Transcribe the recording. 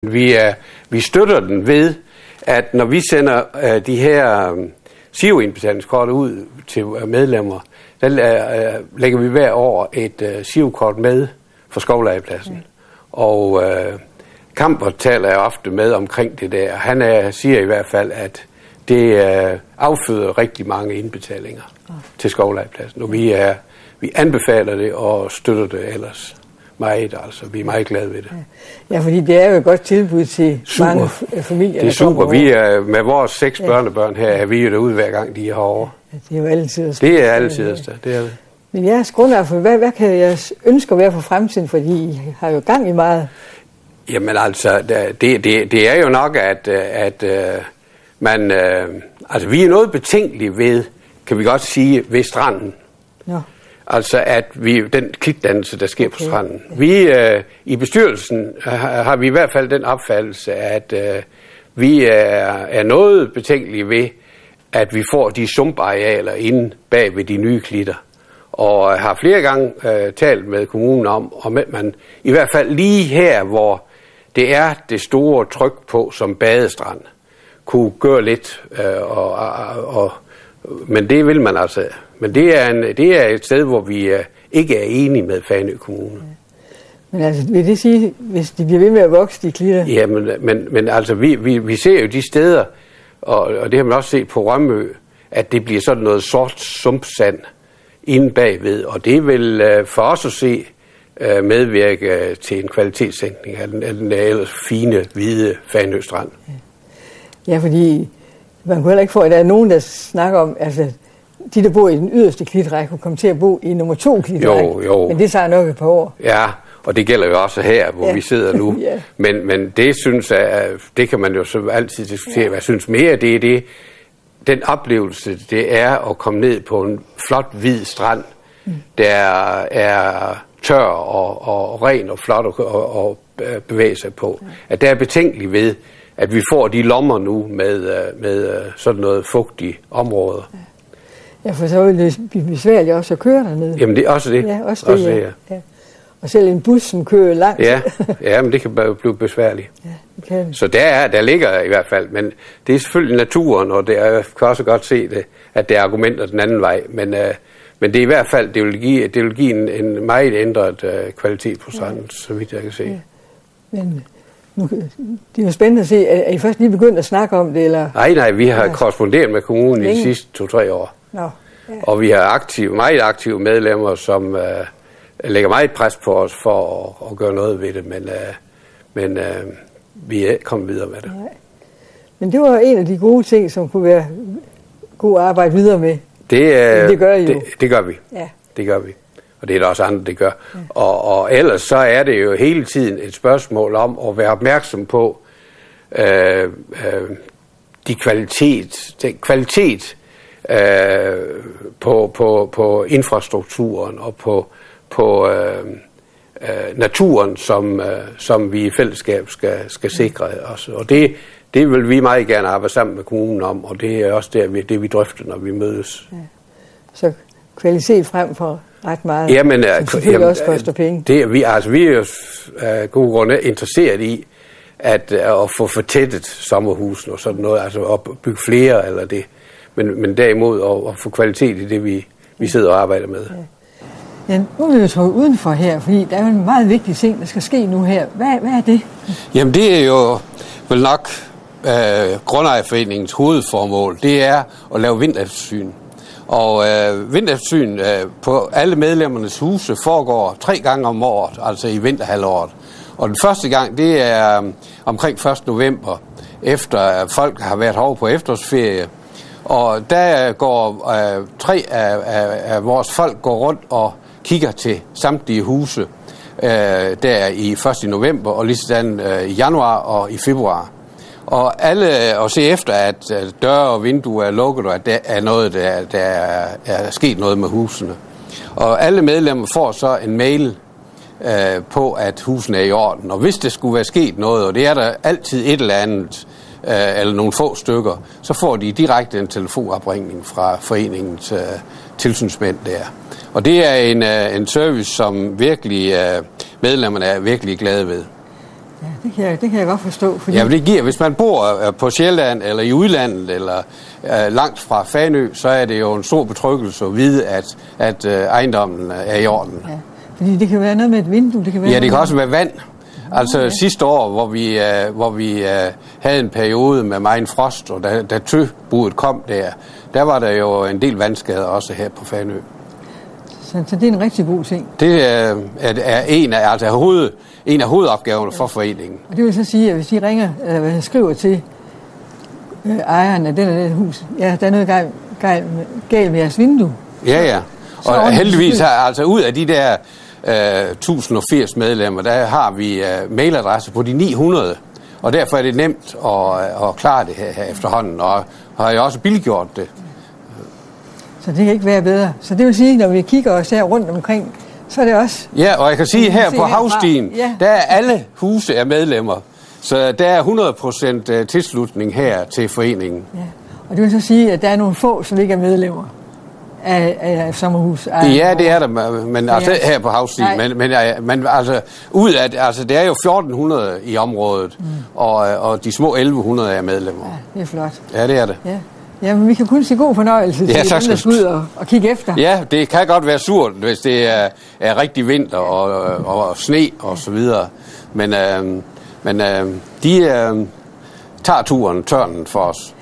Vi støtter den ved, at når vi sender de her SIO-indbetalingskort ud til medlemmer, der lægger vi hver år et SIO-kort med for skovlegepladsen. Og Kamper taler jeg ofte med omkring det der. Han siger i hvert fald, at det afføder rigtig mange indbetalinger til skovlegepladsen. Og vi anbefaler det og støtter det ellers meget. Altså, vi er meget glade ved det. Ja, fordi det er jo et godt tilbud til mange familier. Det er super. Vi er, med vores 6 børnebørn her, er vi jo derude hver gang, de er herovre. Ja, det er jo altid. Det er altid. Det er det. Men jeres grundlag for, hvad kan jeres ønsker være for fremtiden? Fordi I har jo gang i meget. Jamen altså, det er jo nok, at man... altså, vi er noget betænkelige ved, kan vi godt sige, ved stranden. Ja. Altså, at den klitdannelse, der sker på stranden. Vi i bestyrelsen har vi i hvert fald den opfattelse, at vi er noget betænkelige ved, at vi får de sumparealer inde bag ved de nye klitter. Og har flere gange talt med kommunen om at man i hvert fald lige her, hvor det er det store tryk på som badestrand, kunne gøre lidt, men det vil man altså. Men det er et sted, hvor vi ikke er enige med Fanø Kommune. Ja. Men altså, vil det sige, hvis de bliver ved med at vokse, de klitter? Ja, men altså, vi ser jo de steder, og det har man også set på Rømø, at det bliver sådan noget sort sumpsand inde bagved, og det vil for os at se medvirke til en kvalitetssænkning af den ellers fine, hvide Fanø Strand. Ja, fordi man kunne heller ikke få, at der er nogen, der snakker om, altså de, der bor i den yderste klitrække, kunne komme til at bo i nummer 2 klitrække. Jo. Men det tager nok et par år. Ja, og det gælder jo også her, hvor vi sidder nu. Ja. Men det synes jeg, det kan man jo så altid diskutere. Ja. Jeg synes mere, det er det. Den oplevelse, det er at komme ned på en flot, hvid strand, der er tør og ren og flot at bevæge sig på. Ja. At der er betænkeligt ved, at vi får de lommer nu med sådan noget fugtige områder. Ja, for så vil det blive besværligt også at køre dernede. Jamen det er også det. Ja, også det, ja. Og selv en bus, som kører langt. Ja, men det kan blive besværligt. Ja, det kan. Så der ligger i hvert fald, men det er selvfølgelig naturen, og jeg kan også godt se det, at det er argumenter den anden vej. Men det er i hvert fald, det vil give en meget ændret kvalitet på stranden, så vidt jeg kan se. Ja. Men nu, det er jo spændende at se, er I først lige begyndt at snakke om det, eller? Nej, vi har korresponderet med kommunen i de sidste 2-3 år. Nå, ja. Og vi har meget aktive medlemmer, som lægger meget pres på os for at gøre noget ved det, men vi er ikke kommet videre med det. Nej. Men det var en af de gode ting, som kunne være god at arbejde videre med. Det gør I jo. Det gør vi. Ja. Det gør vi. Og det er der også andre, det gør. Ja. Og ellers så er det jo hele tiden et spørgsmål om at være opmærksom på den kvalitet på infrastrukturen og på naturen, som vi i fællesskab skal sikre os. Og det vil vi meget gerne arbejde sammen med kommunen om, og det er også det, vi drøfter, når vi mødes. Ja. Så kvalitet frem for ret meget, som selvfølgelig også koster penge. Vi er jo gode grunde interesseret i at få fortættet sommerhusene og sådan noget, altså at bygge flere eller det. Men derimod at få kvalitet i det, vi sidder og arbejder med. Ja, nu er vi jo taget udenfor her, fordi der er jo en meget vigtig ting, der skal ske nu her. Hvad er det? Jamen det er jo vel nok Grundejerforeningens hovedformål. Det er at lave vintereftersyn. Og vintereftersyn på alle medlemmernes huse foregår 3 gange om året, altså i vinterhalvåret. Og den første gang, det er omkring 1. november, efter folk har været over på efterårsferie. Og der går 3 af vores folk går rundt og kigger til samtlige huse der i 1. november, og lige sådan i januar og i februar. Og alle og se efter, at døre og vinduer er lukket, og at der er noget, der er sket noget med husene. Og alle medlemmer får så en mail på, at husene er i orden. Og hvis der skulle være sket noget, og det er der altid et eller andet, eller nogle få stykker, så får de direkte en telefonopringning fra foreningens tilsynsmænd der. Og det er en service, som virkelig medlemmerne er virkelig glade ved. Ja, det kan jeg godt forstå. Fordi... Ja, det giver, hvis man bor på Sjælland eller i udlandet eller langt fra Fanø, så er det jo en stor betryggelse at vide, at ejendommen er i orden. Ja, fordi det kan være noget med et vindue. Det kan være det kan også være vand. Altså sidste år, hvor vi havde en periode med megen frost, og da tøbuddet kom der var der jo en del vandskader også her på Fanø. Så det er en rigtig god ting. Det er en af hovedopgaverne for foreningen. Og det vil så sige, at hvis I ringer, eller skriver til ejeren af det hus, ja, der er noget galt med jeres vindue. Ja. Og heldigvis altså ud af de der 1080 medlemmer, der har vi mailadresse på de 900. Og derfor er det nemt at klare det her efterhånden, og har jeg også billiggjort det. Så det kan ikke være bedre. Så det vil sige, når vi kigger os her rundt omkring, så er det også... Ja, og jeg kan sige her på Havstien, der er alle huse er medlemmer. Så der er 100% tilslutning her til foreningen. Ja. Og det vil så sige, at der er nogle få, som ikke er medlemmer af sommerhus. Ja, det er der, men altså her på Havstien. Men altså, ud af altså, det er jo 1400 i området, og de små 1100 er medlemmer. Ja, det er flot. Ja, det er det. Ja. Jamen, vi kan kun sige god fornøjelse til dem, der skal ud og kigge efter. Ja, det kan godt være surt, hvis det er rigtig vinter og sne og så videre. Men de tager tørnen for os.